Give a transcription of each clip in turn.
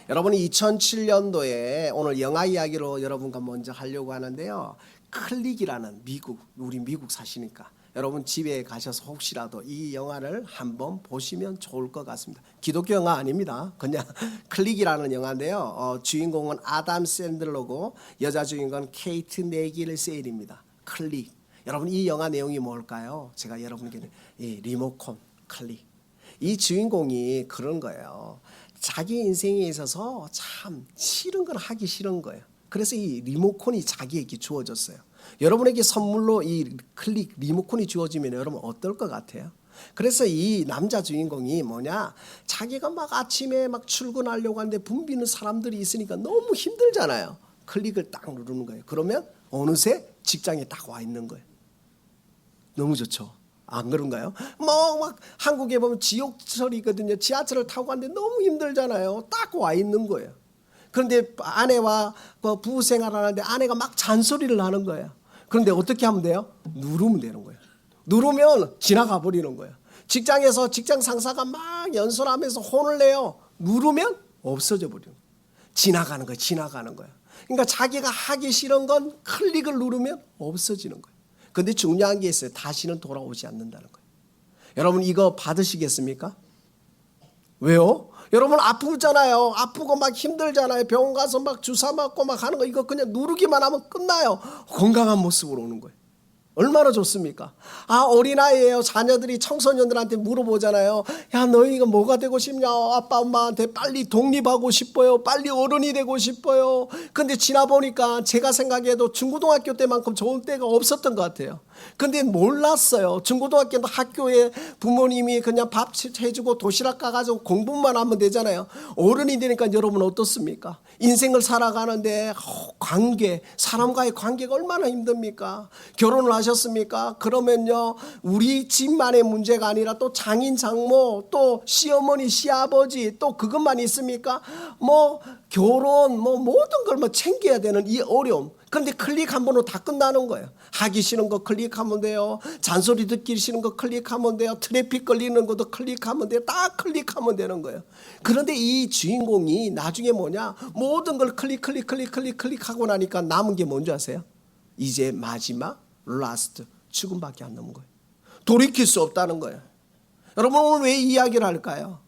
여러분 2007년도에 오늘 영화 이야기로 여러분과 먼저 하려고 하는데요. 클릭이라는 우리 미국 사시니까 여러분 집에 가셔서 혹시라도 이 영화를 한번 보시면 좋을 것 같습니다. 기독교 영화 아닙니다. 그냥 클릭이라는 영화인데요. 주인공은 아담 샌들러고 여자 주인공은 케이트 네길세일입니다. 클릭. 여러분 이 영화 내용이 뭘까요? 제가 여러분에게 리모컨 클릭. 이 주인공이 그런 거예요. 자기 인생에 있어서 참 싫은 건 하기 싫은 거예요. 그래서 이 리모컨이 자기에게 주어졌어요. 여러분에게 선물로 이 클릭 리모컨이 주어지면 여러분 어떨 것 같아요? 그래서 이 남자 주인공이 자기가 막 아침에 막 출근하려고 하는데 붐비는 사람들이 있으니까 너무 힘들잖아요. 클릭을 딱 누르는 거예요. 그러면 어느새 직장에 딱 와 있는 거예요. 너무 좋죠. 안 그런가요? 막 한국에 보면 지옥철이거든요. 지하철을 타고 가는데 너무 힘들잖아요. 딱 와 있는 거예요. 그런데 아내와 부부 생활하는데 아내가 막 잔소리를 하는 거예요. 그런데 어떻게 하면 돼요? 누르면 되는 거예요. 누르면 지나가 버리는 거예요. 직장에서 직장 상사가 막 연설하면서 혼을 내요. 누르면 없어져 버리는 거예요. 지나가는 거예요. 그러니까 자기가 하기 싫은 건 클릭을 누르면 없어지는 거예요. 그런데 중요한 게 있어요. 다시는 돌아오지 않는다는 거예요. 여러분 이거 받으시겠습니까? 왜요? 여러분 아프잖아요. 아프고 막 힘들잖아요. 병원 가서 막 주사 맞고 막 하는 거 이거 그냥 누르기만 하면 끝나요. 건강한 모습으로 오는 거예요. 얼마나 좋습니까? 어린아이예요. 자녀들이 청소년들한테 물어보잖아요. 야, 너희가 뭐가 되고 싶냐? 아빠 엄마한테 빨리 독립하고 싶어요. 빨리 어른이 되고 싶어요. 근데 지나보니까 제가 생각해도 중고등학교 때만큼 좋은 때가 없었던 것 같아요. 근데 몰랐어요. 중고등학교 학교에 부모님이 그냥 밥 해주고 도시락 가가지고 공부만 하면 되잖아요. 어른이 되니까 여러분 어떻습니까? 인생을 살아가는데 관계, 사람과의 관계가 얼마나 힘듭니까? 결혼을 하셨습니까? 그러면요 우리 집만의 문제가 아니라 또 장인 장모 또 시어머니 시아버지 또 그것만 있습니까? 결혼 모든 걸 챙겨야 되는 이 어려움. 그런데 클릭 한 번으로 다 끝나는 거예요. 하기 싫은 거 클릭하면 돼요. 잔소리 듣기 싫은 거 클릭하면 돼요. 트래픽 걸리는 것도 클릭하면 돼요. 다 클릭하면 되는 거예요. 그런데 이 주인공이 나중에 모든 걸 클릭하고 나니까 남은 게 뭔지 아세요? 이제 마지막 라스트 죽음밖에 안 남은 거예요. 돌이킬 수 없다는 거예요. 여러분 오늘 왜 이 이야기를 할까요?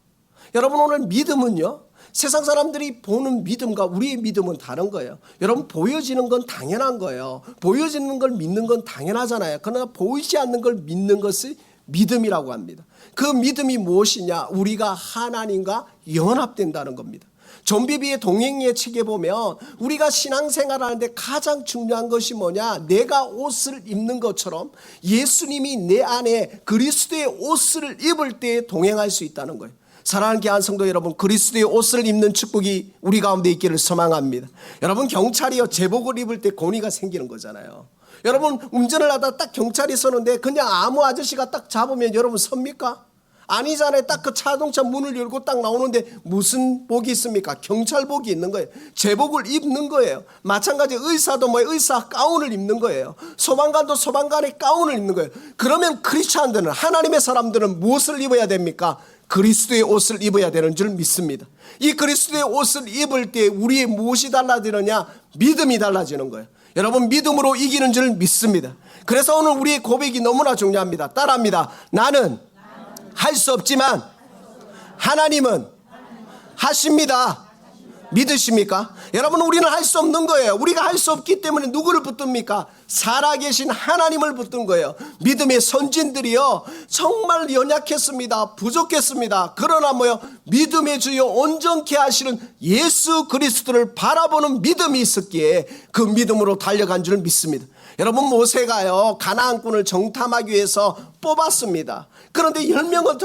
여러분 오늘 믿음은요 세상 사람들이 보는 믿음과 우리의 믿음은 다른 거예요. 여러분 보여지는 건 당연한 거예요. 보여지는 걸 믿는 건 당연하잖아요. 그러나 보이지 않는 걸 믿는 것을 믿음이라고 합니다. 그 믿음이 무엇이냐? 우리가 하나님과 연합된다는 겁니다. 존 비비의 동행의 책에 보면 우리가 신앙생활하는데 가장 중요한 것이 뭐냐? 내가 옷을 입는 것처럼 예수님이 내 안에 그리스도의 옷을 입을 때 동행할 수 있다는 거예요. 사랑하는 귀한 성도 여러분, 그리스도의 옷을 입는 축복이 우리 가운데 있기를 소망합니다. 여러분 경찰이요 제복을 입을 때 권위가 생기는 거잖아요. 여러분 운전을 하다 딱 경찰이 서는데 그냥 아무 아저씨가 딱 잡으면 여러분 섭니까? 아니잖아요. 딱 그 자동차 문을 열고 딱 나오는데 무슨 복이 있습니까? 경찰복이 있는 거예요. 제복을 입는 거예요. 마찬가지 의사도 의사 가운을 입는 거예요. 소방관도 소방관의 가운을 입는 거예요. 그러면 크리스찬들은 하나님의 사람들은 무엇을 입어야 됩니까? 그리스도의 옷을 입어야 되는 줄 믿습니다. 이 그리스도의 옷을 입을 때 우리의 무엇이 달라지느냐? 믿음이 달라지는 거예요. 여러분 믿음으로 이기는 줄 믿습니다. 그래서 오늘 우리의 고백이 너무나 중요합니다. 따라합니다. 나는 할 수 없지만 하나님은 하십니다. 믿으십니까? 여러분 우리는 할 수 없는 거예요. 우리가 할 수 없기 때문에 누구를 붙듭니까? 살아계신 하나님을 붙든 거예요. 믿음의 선진들이요 정말 연약했습니다. 부족했습니다. 그러나 믿음의 주여 온전케 하시는 예수 그리스도를 바라보는 믿음이 있었기에 그 믿음으로 달려간 줄 믿습니다. 여러분 모세가요 가나안군을 정탐하기 위해서 뽑았습니다. 그런데 10명은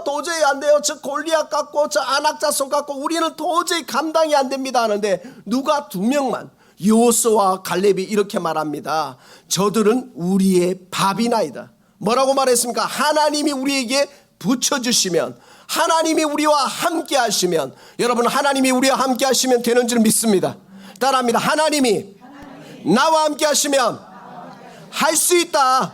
도저히 안 돼요. 저 골리앗 같고 저 안악자손 같고 우리는 도저히 감당이 안 됩니다 하는데 누가 2명만 여호수아와 갈렙이 이렇게 말합니다. 저들은 우리의 밥이나이다. 뭐라고 말했습니까? 하나님이 우리에게 붙여주시면, 하나님이 우리와 함께 하시면, 여러분 하나님이 우리와 함께 하시면 되는 줄 믿습니다. 따라합니다. 하나님이 나와 함께 하시면 할 수 있다.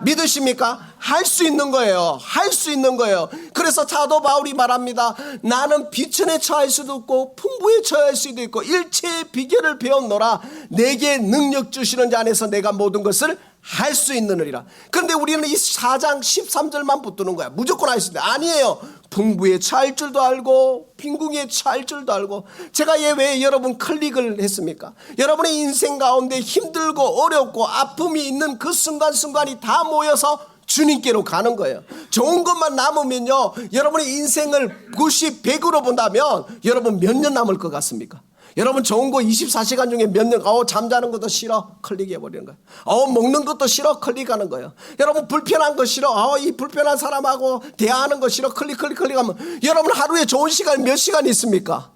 믿으십니까? 할 수 있는 거예요. 할 수 있는 거예요. 그래서 사도 바울이 말합니다. 나는 비천에 처할 수도 있고 풍부에 처할 수도 있고 일체의 비결을 배웠노라. 내게 능력 주시는 자 안에서 내가 모든 것을 할 수 있느니라. 그런데 우리는 이 4장 13절만 붙드는 거야. 무조건 할 수 있다. 아니에요. 풍부에 처할 줄도 알고 빈궁에 처할 줄도 알고. 제가 왜 여러분 클릭을 했습니까? 여러분의 인생 가운데 힘들고 어렵고 아픔이 있는 그 순간순간이 다 모여서 주님께로 가는 거예요. 좋은 것만 남으면요, 여러분의 인생을 90, 100으로 본다면 여러분 몇 년 남을 것 같습니까? 여러분 좋은 거 24시간 중에 몇 년, 잠자는 것도 싫어, 클릭해버리는 거예요. 먹는 것도 싫어, 클릭하는 거예요. 여러분 불편한 거 싫어, 이 불편한 사람하고 대화하는 거 싫어, 클릭하면 여러분 하루에 좋은 시간 몇 시간 있습니까?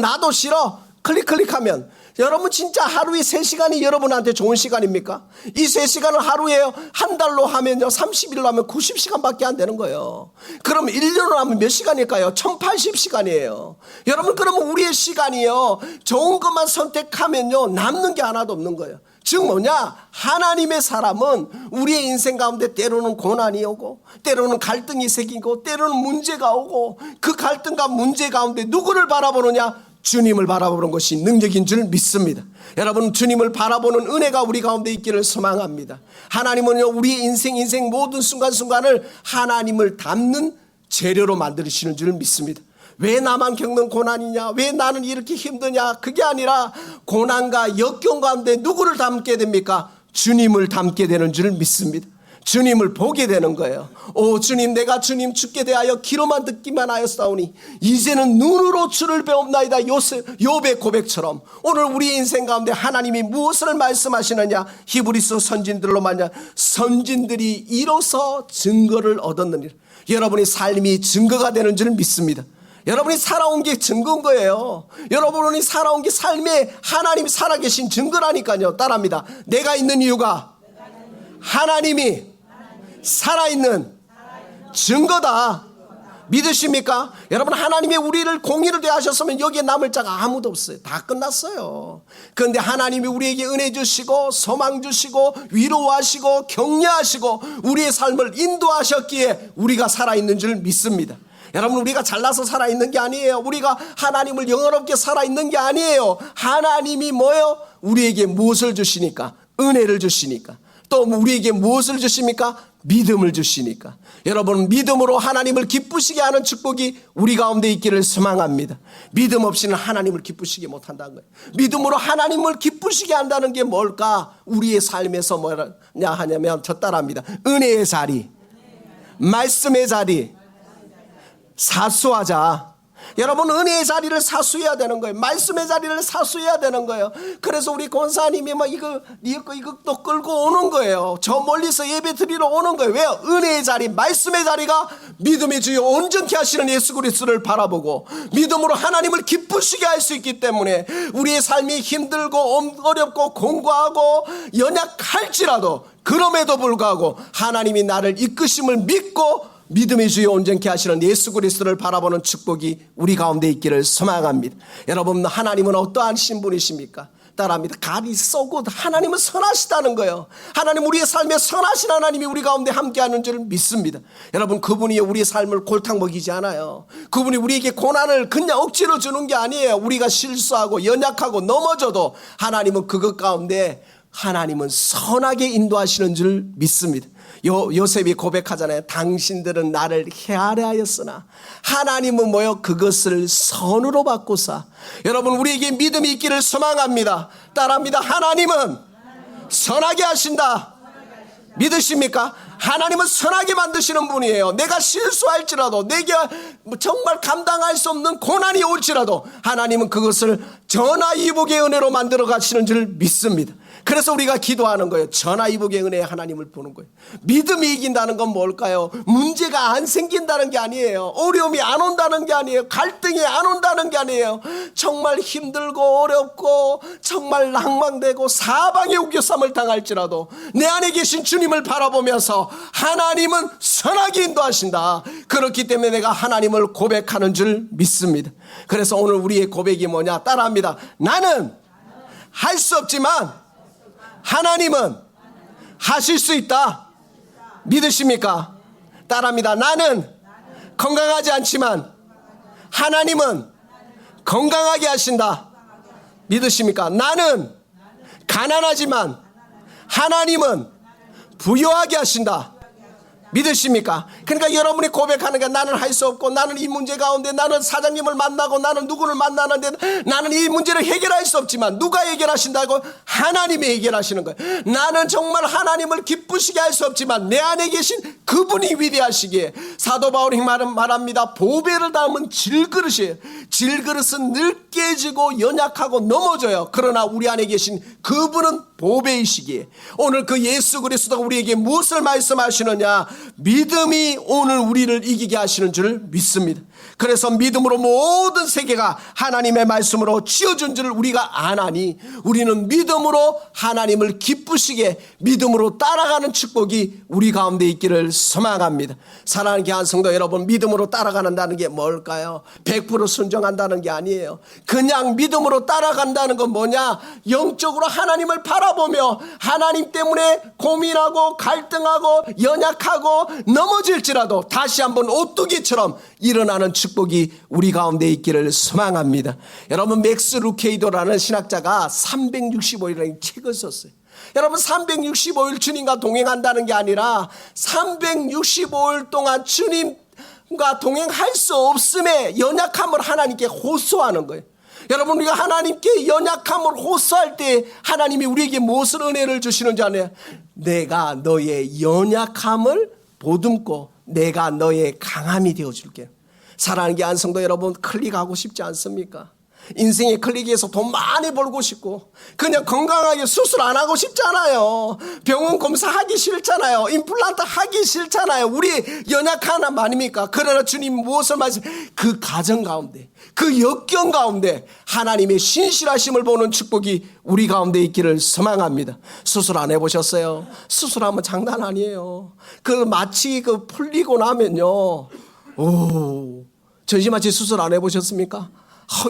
나도 싫어, 클릭하면 여러분 진짜 하루에 3시간이 여러분한테 좋은 시간입니까? 이 3시간을 하루에 한 달로 하면요, 30일로 하면 90시간밖에 안 되는 거예요. 그럼 1년으로 하면 몇 시간일까요? 1080시간이에요. 여러분 그러면 우리의 시간이요, 좋은 것만 선택하면요 남는 게 하나도 없는 거예요. 즉 뭐냐? 하나님의 사람은 우리의 인생 가운데 때로는 고난이 오고 때로는 갈등이 생기고 때로는 문제가 오고 그 갈등과 문제 가운데 누구를 바라보느냐? 주님을 바라보는 것이 능력인 줄 믿습니다. 여러분 주님을 바라보는 은혜가 우리 가운데 있기를 소망합니다. 하나님은요 우리의 인생 모든 순간순간을 하나님을 담는 재료로 만드시는 줄 믿습니다. 왜 나만 겪는 고난이냐, 왜 나는 이렇게 힘드냐, 그게 아니라 고난과 역경 가운데 누구를 담게 됩니까? 주님을 담게 되는 줄 믿습니다. 주님을 보게 되는 거예요. 주님, 내가 주님 주께 대하여 귀로만 듣기만 하였사오니 이제는 눈으로 주를 배웁나이다. 욥의 고백처럼 오늘 우리 인생 가운데 하나님이 무엇을 말씀하시느냐? 히브리서 선진들로 말하냐, 선진들이 이로써 증거를 얻었느니라. 여러분의 삶이 증거가 되는 줄 믿습니다. 여러분이 살아온 게 증거인 거예요. 여러분이 살아온 게 삶에 하나님이 살아계신 증거라니까요. 따라합니다. 내가 있는 이유가 하나님이 살아있는 증거다. 믿으십니까? 여러분 하나님이 우리를 공의를 대하셨으면 여기에 남을 자가 아무도 없어요. 다 끝났어요. 그런데 하나님이 우리에게 은혜 주시고 소망 주시고 위로하시고 격려하시고 우리의 삶을 인도하셨기에 우리가 살아있는 줄 믿습니다. 여러분 우리가 잘나서 살아있는 게 아니에요. 우리가 하나님을 영원롭게 살아있는 게 아니에요. 하나님이 뭐예요? 우리에게 무엇을 주시니까? 은혜를 주시니까. 또 우리에게 무엇을 주십니까? 믿음을 주시니까. 여러분 믿음으로 하나님을 기쁘시게 하는 축복이 우리 가운데 있기를 소망합니다. 믿음 없이는 하나님을 기쁘시게 못한다는 거예요. 믿음으로 하나님을 기쁘시게 한다는 게 뭘까? 우리의 삶에서 뭐냐 하냐면 저 따라합니다. 은혜의 자리, 말씀의 자리 사수하자. 여러분 은혜의 자리를 사수해야 되는 거예요. 말씀의 자리를 사수해야 되는 거예요. 그래서 우리 권사님이 이거 또 끌고 오는 거예요. 저 멀리서 예배 드리러 오는 거예요. 왜요? 은혜의 자리, 말씀의 자리가 믿음의 주여 온전케 하시는 예수 그리스도를 바라보고 믿음으로 하나님을 기쁘시게 할 수 있기 때문에 우리의 삶이 힘들고 어렵고 공고하고 연약할지라도 그럼에도 불구하고 하나님이 나를 이끄심을 믿고 믿음의 주여 온전케 하시는 예수 그리스도를 바라보는 축복이 우리 가운데 있기를 소망합니다. 여러분 하나님은 어떠한 신분이십니까? 따라합니다. God is so good. 하나님은 선하시다는 거예요. 하나님 우리의 삶에 선하신 하나님이 우리 가운데 함께하는 줄 믿습니다. 여러분 그분이 우리의 삶을 골탕 먹이지 않아요. 그분이 우리에게 고난을 그냥 억지로 주는 게 아니에요. 우리가 실수하고 연약하고 넘어져도 하나님은 그것 가운데 하나님은 선하게 인도하시는 줄 믿습니다. 요셉이 고백하잖아요. 당신들은 나를 헤아려 하였으나 하나님은 뭐요? 그것을 선으로 바꾸사. 여러분 우리에게 믿음이 있기를 소망합니다. 따라합니다. 하나님은 선하게 하신다. 믿으십니까? 하나님은 선하게 만드시는 분이에요. 내가 실수할지라도 내게 정말 감당할 수 없는 고난이 올지라도 하나님은 그것을 전화위복의 은혜로 만들어 가시는 줄 믿습니다. 그래서 우리가 기도하는 거예요. 전화위복의 은혜에 하나님을 보는 거예요. 믿음이 이긴다는 건 뭘까요? 문제가 안 생긴다는 게 아니에요. 어려움이 안 온다는 게 아니에요. 갈등이 안 온다는 게 아니에요. 정말 힘들고 어렵고 정말 낭망되고 사방에 우겨쌈을 당할지라도 내 안에 계신 주님을 바라보면서 하나님은 선하게 인도하신다. 그렇기 때문에 내가 하나님을 고백하는 줄 믿습니다. 그래서 오늘 우리의 고백이 뭐냐? 따라합니다. 나는 할 수 없지만 하나님은 하실 수 있다. 믿으십니까? 따라합니다. 나는 건강하지 않지만 하나님은 건강하게 하신다. 믿으십니까? 나는 가난하지만 하나님은 부유하게 하신다. 믿으십니까? 그러니까 여러분이 고백하는 게 나는 할 수 없고 나는 이 문제 가운데 나는 사장님을 만나고 나는 누구를 만나는데 나는 이 문제를 해결할 수 없지만 누가 해결하신다고? 하나님이 해결하시는 거예요. 나는 정말 하나님을 기쁘시게 할 수 없지만 내 안에 계신 그분이 위대하시기에 사도 바울이 말합니다. 보배를 담은 질그릇이에요. 질그릇은 늘 깨지고 연약하고 넘어져요. 그러나 우리 안에 계신 그분은 보배이시기에 오늘 그 예수 그리스도가 우리에게 무엇을 말씀하시느냐? 믿음이 오늘 우리를 이기게 하시는 줄 믿습니다. 그래서 믿음으로 모든 세계가 하나님의 말씀으로 지어준 줄 우리가 아나니 우리는 믿음으로 하나님을 기쁘시게 믿음으로 따라가는 축복이 우리 가운데 있기를 소망합니다. 사랑하는 귀한 성도 여러분, 믿음으로 따라간다는 게 뭘까요? 100% 순종한다는 게 아니에요. 그냥 믿음으로 따라간다는 건 뭐냐? 영적으로 하나님을 바라보며 하나님 때문에 고민하고 갈등하고 연약하고 넘어질지라도 다시 한번 오뚜기처럼 일어나는 축복이 우리 가운데 있기를 소망합니다. 여러분, 맥스 루케이도라는 신학자가 365일이라는 책을 썼어요. 여러분, 365일 주님과 동행한다는 게 아니라 365일 동안 주님과 동행할 수 없음에 연약함을 하나님께 호소하는 거예요. 여러분, 우리가 하나님께 연약함을 호소할 때 하나님이 우리에게 무엇을 은혜를 주시는지 아세요? 내가 너의 연약함을 보듬고 내가 너의 강함이 되어줄게. 사랑하는 귀한 성도 여러분, 클릭하고 싶지 않습니까? 인생의 클릭에서 돈 많이 벌고 싶고 그냥 건강하게 수술 안 하고 싶잖아요. 병원 검사하기 싫잖아요. 임플란트 하기 싫잖아요. 우리 연약한 아닙니까? 그러나 주님 무엇을 말씀? 그 가정 가운데 그 역경 가운데 하나님의 신실하심을 보는 축복이 우리 가운데 있기를 소망합니다. 수술 안 해보셨어요? 수술하면 장난 아니에요. 그 마취 풀리고 나면요, 전신마취 수술 안 해보셨습니까?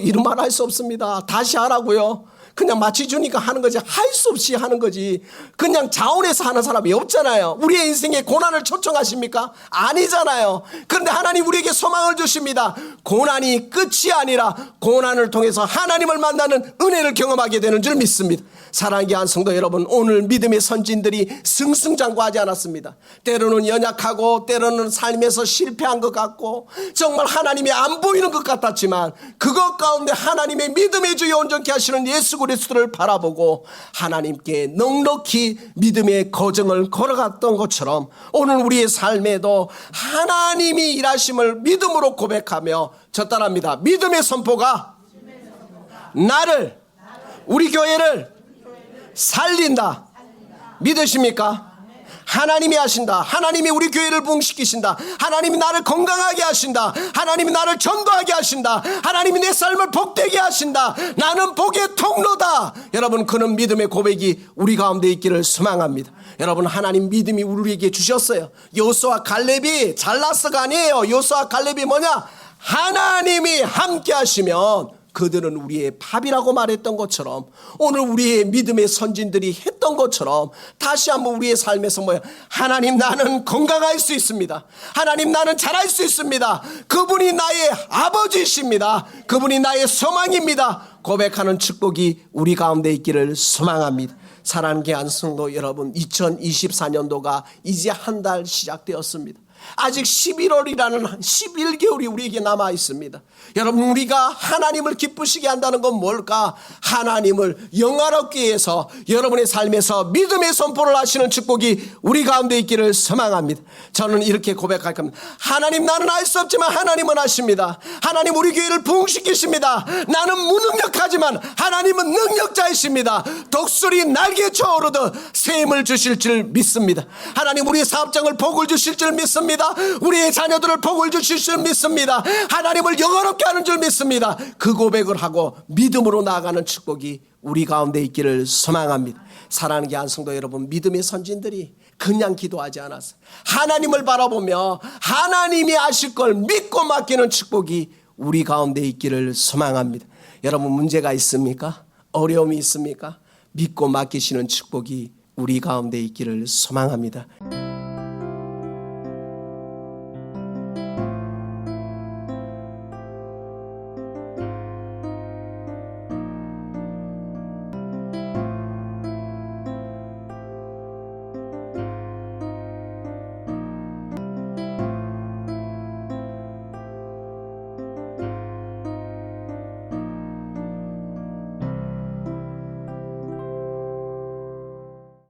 이런 말 할 수 없습니다. 다시 하라고요. 그냥 마취 주니까 하는 거지 할 수 없이 하는 거지. 그냥 자원해서 하는 사람이 없잖아요. 우리의 인생에 고난을 초청하십니까? 아니잖아요. 그런데 하나님 우리에게 소망을 주십니다. 고난이 끝이 아니라 고난을 통해서 하나님을 만나는 은혜를 경험하게 되는 줄 믿습니다. 사랑하는 귀한 성도 여러분, 오늘 믿음의 선진들이 승승장구하지 않았습니다. 때로는 연약하고 때로는 삶에서 실패한 것 같고 정말 하나님이 안 보이는 것 같았지만 그것 가운데 하나님의 믿음의 주여 온전케 하시는 예수 그리스도를 바라보고 하나님께 넉넉히 믿음의 거정을 걸어갔던 것처럼 오늘 우리의 삶에도 하나님이 일하심을 믿음으로 고백하며 저 따라합니다. 믿음의 선포가 나를, 우리 교회를 살린다. 믿으십니까? 하나님이 하신다. 하나님이 우리 교회를 부흥시키신다. 하나님이 나를 건강하게 하신다. 하나님이 나를 전도하게 하신다. 하나님이 내 삶을 복되게 하신다. 나는 복의 통로다. 여러분, 그런 믿음의 고백이 우리 가운데 있기를 소망합니다. 여러분, 하나님 믿음이 우리에게 주셨어요. 여호수아 갈렙이 잘나서가 아니에요. 여호수아 갈렙이 뭐냐? 하나님이 함께 하시면 그들은 우리의 밥이라고 말했던 것처럼 오늘 우리의 믿음의 선진들이 했던 것처럼 다시 한번 우리의 삶에서 뭐야? 하나님, 나는 건강할 수 있습니다. 하나님, 나는 잘할 수 있습니다. 그분이 나의 아버지이십니다. 그분이 나의 소망입니다. 고백하는 축복이 우리 가운데 있기를 소망합니다. 사랑하는 귀한 성도 여러분, 2024년도가 이제 한 달 시작되었습니다. 아직 11월이라는 11개월이 우리에게 남아 있습니다. 여러분, 우리가 하나님을 기쁘시게 한다는 건 뭘까? 하나님을 영화롭게 해서 여러분의 삶에서 믿음의 선포를 하시는 축복이 우리 가운데 있기를 소망합니다. 저는 이렇게 고백할 겁니다. 하나님, 나는 알 수 없지만 하나님은 아십니다. 하나님, 우리 교회를 부흥시키십니다. 나는 무능력하지만 하나님은 능력자이십니다. 독수리 날개쳐 오르듯 새 힘을 주실 줄 믿습니다. 하나님, 우리의 사업장을 복을 주실 줄 믿습니다. 우리의 자녀들을 복을 주실 줄 믿습니다. 하나님을 영원롭게 하는 줄 믿습니다. 그 고백을 하고 믿음으로 나아가는 축복이 우리 가운데 있기를 소망합니다. 사랑하는 귀한 성도 여러분, 믿음의 선진들이 그냥 기도하지 않았어요. 하나님을 바라보며 하나님이 하실 걸 믿고 맡기는 축복이 우리 가운데 있기를 소망합니다. 여러분, 문제가 있습니까? 어려움이 있습니까? 믿고 맡기시는 축복이 우리 가운데 있기를 소망합니다.